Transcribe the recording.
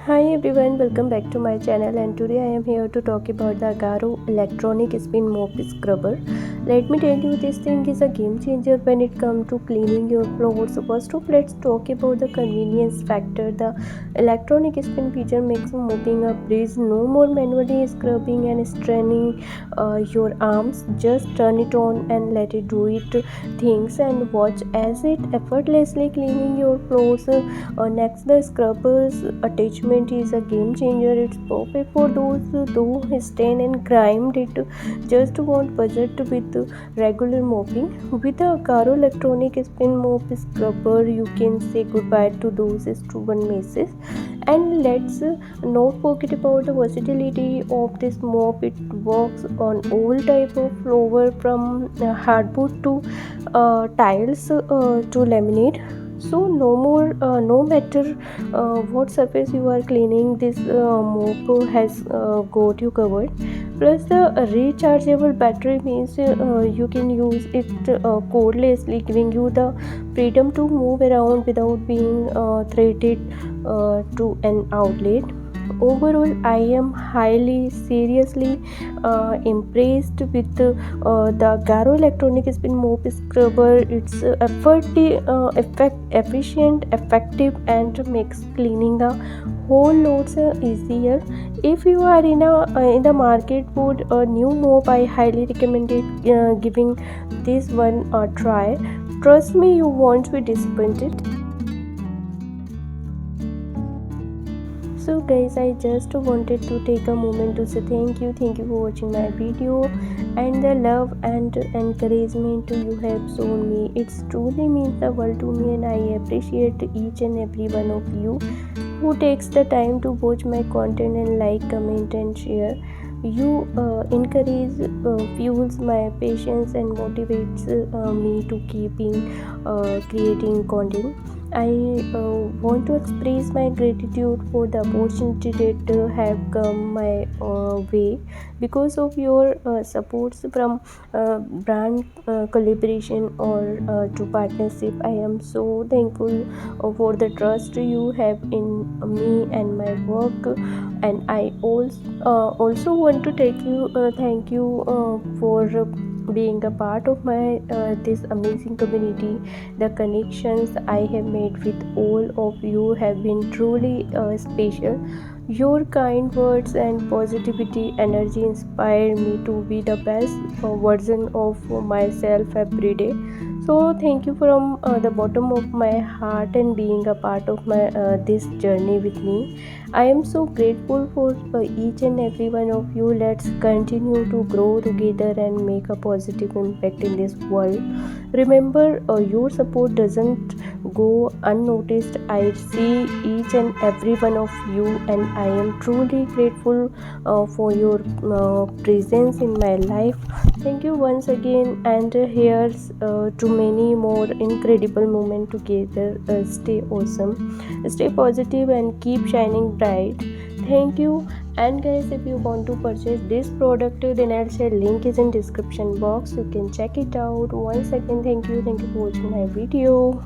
Hi everyone, welcome back to my channel, and today I am here to talk about the AGARO electronic spin mop scrubber. Let me tell you, this thing is a game changer when it comes to cleaning your floors. First off, let's talk about the convenience factor. The electronic spin feature makes mopping a breeze. No more manually scrubbing and straining your arms. Just turn it on and let it do it things and watch as it effortlessly cleaning your floors. Next, the scrubber's attachment is a game changer. It's perfect for those who stain and grimed it just want budget with regular mopping. With the AGARO electronic spin mop scrubber, you can say goodbye to those stubborn messes. And let's not forget about the versatility of this mop. It works on all type of floor, from hardwood to tiles to laminate. So no matter what surface you are cleaning, this mop has got you covered. Plus the rechargeable battery means you can use it cordlessly, giving you the freedom to move around without being threaded to an outlet. Overall, I am highly seriously impressed with the AGARO electronic spin mop scrubber. It's efficient, effective, and makes cleaning the whole loads easier. If you are in the market for a new mop, I highly recommend it, giving this one a try. Trust me, you won't be disappointed. So guys, I just wanted to take a moment to say thank you for watching my video, and the love and encouragement you have shown me. It's truly means the world to me, and I appreciate each and every one of you who takes the time to watch my content and like, comment and share. You encourage, fuels my patience and motivates me to keeping creating content. I want to express my gratitude for the opportunity that have come my way because of your supports, from brand collaboration or to partnership. I am so thankful for the trust you have in me and my work, and I also want to thank you for being a part of my this amazing community. The connections I have made with all of you have been truly special. Your kind words and positivity energy inspire me to be the best version of myself every day. So thank you from the bottom of my heart and being a part of my this journey with me. I am so grateful for each and every one of you. Let's continue to grow together and make a positive impact in this world. Remember, your support doesn't go unnoticed. I see each and every one of you, and I am truly grateful for your presence in my life. Thank you once again, and here's to many more incredible moments together. Stay awesome, stay positive, and keep shining bright. Thank you. And guys, if you want to purchase this product, then I'll share link is in description box. You can check it out. Once again, thank you for watching my video.